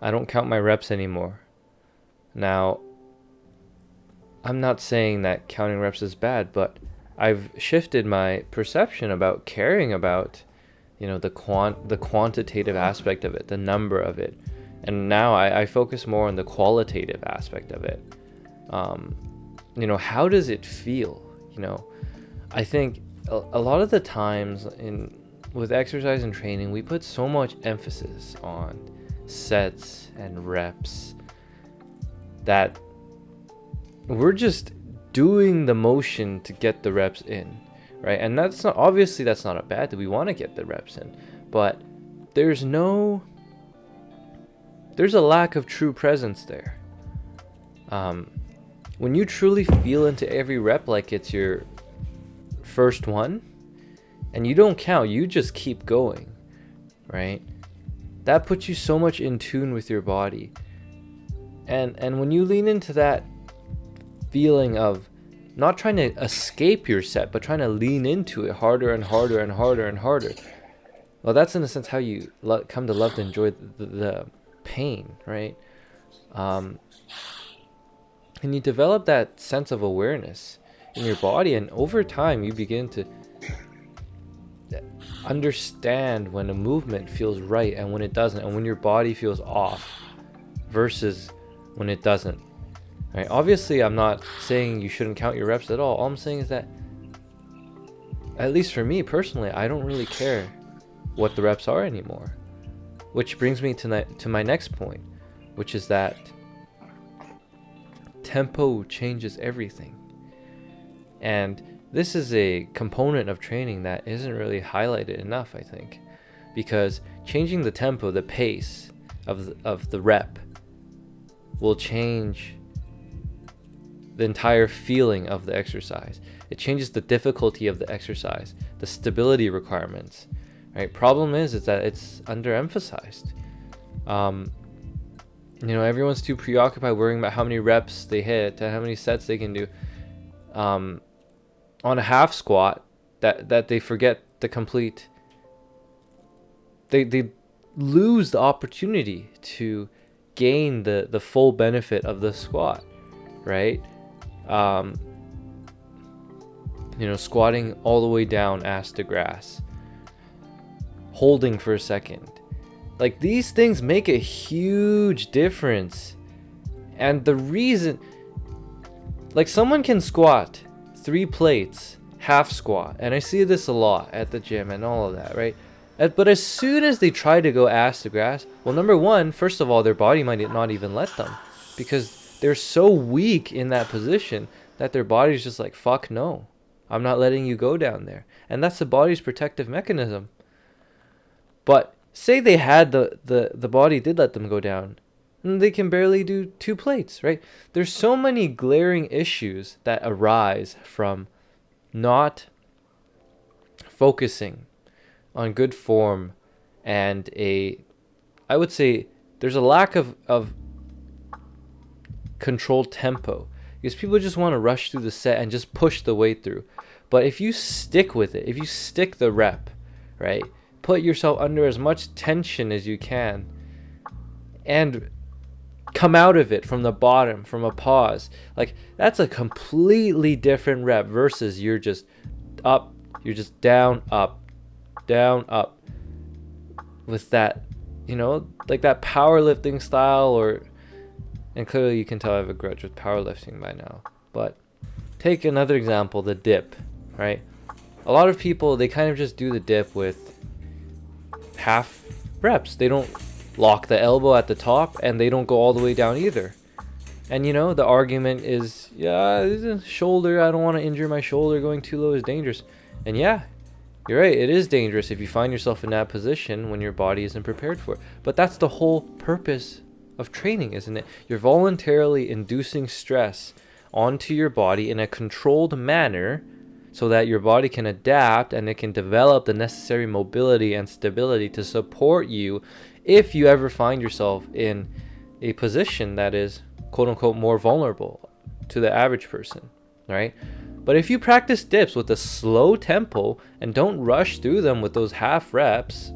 I don't count my reps anymore. Now, I'm not saying that counting reps is bad, but I've shifted my perception about caring about, the quantitative aspect of it, the number of it. And now I focus more on the qualitative aspect of it. How does it feel? I think a lot of the times with exercise and training, we put so much emphasis on sets and reps that we're just doing the motion to get the reps in, right? And that's not a bad thing. We want to get the reps in, but there's a lack of true presence there. When you truly feel into every rep like it's your first one, and you don't count, you just keep going, right? That puts you so much in tune with your body. And when you lean into that feeling of not trying to escape your set, but trying to lean into it harder and harder and harder and harder, well, that's in a sense how you come to love to enjoy the pain, right? And you develop that sense of awareness in your body, and over time you begin to understand when a movement feels right and when it doesn't, and when your body feels off versus when it doesn't, right? Obviously, I'm not saying you shouldn't count your reps at all. All I'm saying is that, at least for me personally, I don't really care what the reps are anymore. Which brings me to my next point, which is that tempo changes everything. And this is a component of training that isn't really highlighted enough, I think, because changing the tempo, the pace of the rep will change the entire feeling of the exercise. It changes the difficulty of the exercise, the stability requirements, right? Problem is that it's underemphasized. Everyone's too preoccupied worrying about how many reps they hit and how many sets they can do on a half squat that they forget the complete. They lose the opportunity to gain the full benefit of the squat, right? Squatting all the way down, ass to grass, holding for a second. Like, these things make a huge difference. And the reason, like, someone can squat 3 plates, half squat, and I see this a lot at the gym and all of that, right? But as soon as they try to go ass to grass, well, number one, first of all, their body might not even let them, because they're so weak in that position that their body's just like, fuck no, I'm not letting you go down there. And that's the body's protective mechanism. But say they had the body did let them go down, and they can barely do 2 plates, right? There's so many glaring issues that arise from not focusing on good form, and I would say there's a lack of controlled tempo, because people just want to rush through the set and just push the weight through. But if you stick with it, if you stick the rep, right, put yourself under as much tension as you can and come out of it from the bottom, from a pause, like, that's a completely different rep versus you're just up, you're just down, up, with that, like that powerlifting style. And clearly you can tell I have a grudge with powerlifting by now. But take another example, the dip, right? A lot of people, they kind of just do the dip with half reps. They don't lock the elbow at the top, and they don't go all the way down either. And the argument is, shoulder, I don't want to injure my shoulder, going too low is dangerous. And yeah, you're right, it is dangerous if you find yourself in that position when your body isn't prepared for it. But that's the whole purpose of training, isn't it? You're voluntarily inducing stress onto your body in a controlled manner so that your body can adapt and it can develop the necessary mobility and stability to support you if you ever find yourself in a position that is, quote unquote, more vulnerable to the average person, right? But if you practice dips with a slow tempo and don't rush through them with those half reps,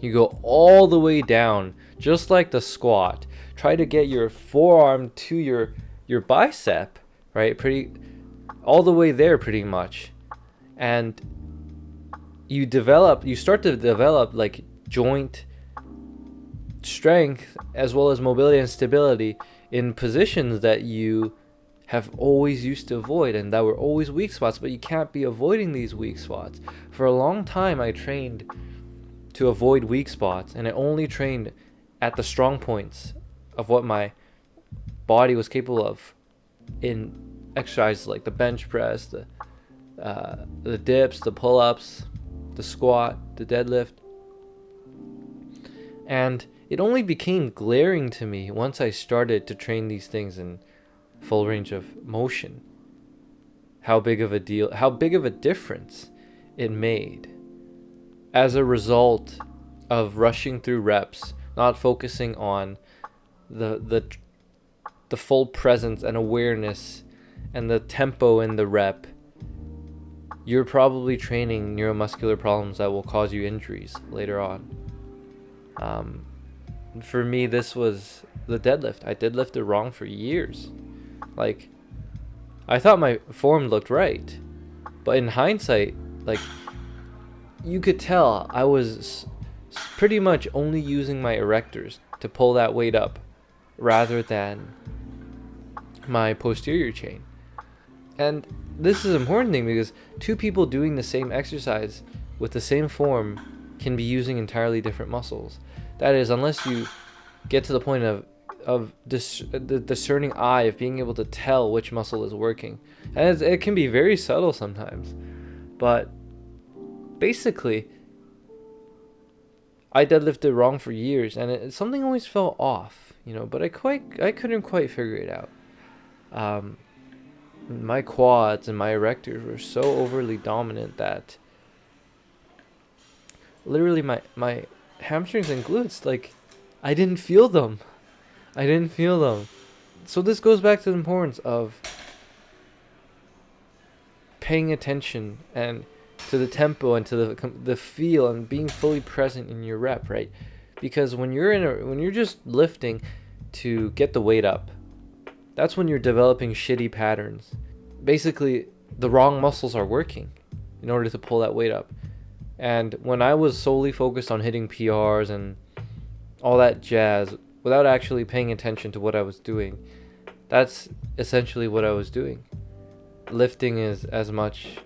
you go all the way down just like the squat. Try to get your forearm to your bicep, right? Pretty all the way there pretty much. And you start to develop like joint strength as well as mobility and stability in positions that you have always used to avoid and that were always weak spots, but you can't be avoiding these weak spots. For a long time I trained to avoid weak spots, and I only trained at the strong points of what my body was capable of in exercises like the bench press, the dips, the pull-ups, the squat, the deadlift. And it only became glaring to me once I started to train these things in full range of motion, how big of a difference it made as a result of rushing through reps, not focusing on the full presence and awareness and the tempo in the rep. You're probably training neuromuscular problems that will cause you injuries later on. For me, this was the deadlift. I deadlifted wrong for years. Like, I thought my form looked right, but in hindsight, like, you could tell I was pretty much only using my erectors to pull that weight up rather than my posterior chain. And this is an important thing because two people doing the same exercise with the same form can be using entirely different muscles. That is, unless you get to the point of the discerning eye of being able to tell which muscle is working. And it can be very subtle sometimes. But basically, I deadlifted wrong for years, and something always felt off, but I couldn't quite figure it out. My quads and my erectors were so overly dominant that literally my hamstrings and glutes, like, I didn't feel them. So this goes back to the importance of paying attention and to the tempo and to the feel and being fully present in your rep, right? Because when you're just lifting to get the weight up, that's when you're developing shitty patterns. Basically, the wrong muscles are working in order to pull that weight up. And when I was solely focused on hitting PRs and all that jazz without actually paying attention to what I was doing, that's essentially what I was doing. Lifting is as much,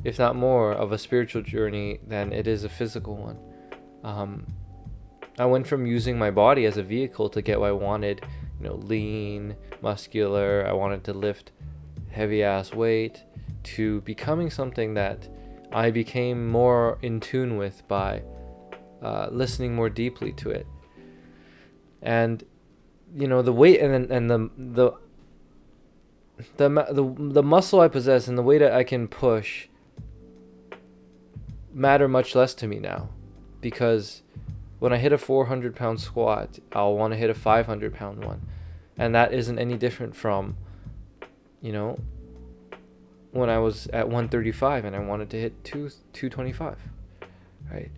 if not more, of a spiritual journey than it is a physical one. I went from using my body as a vehicle to get what I wanted, lean, muscular, I wanted to lift heavy ass weight, to becoming something that I became more in tune with by listening more deeply to it. And the weight and the muscle I possess and the weight I can push matter much less to me now, because when I hit a 400-pound squat, I'll want to hit a 500-pound one, and that isn't any different from when I was at 135 and I wanted to hit 225, right?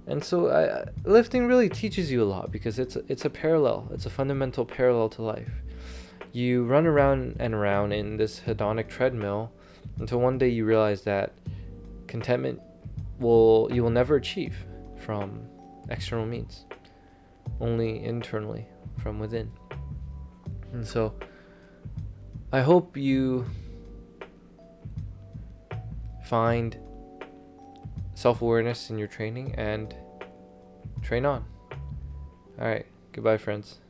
And so lifting really teaches you a lot, because it's a parallel. It's a fundamental parallel to life. You run around and around in this hedonic treadmill until one day you realize that contentment you will never achieve from external means, only internally from within. And so I hope you find self-awareness in your training and train on. All right, goodbye, friends.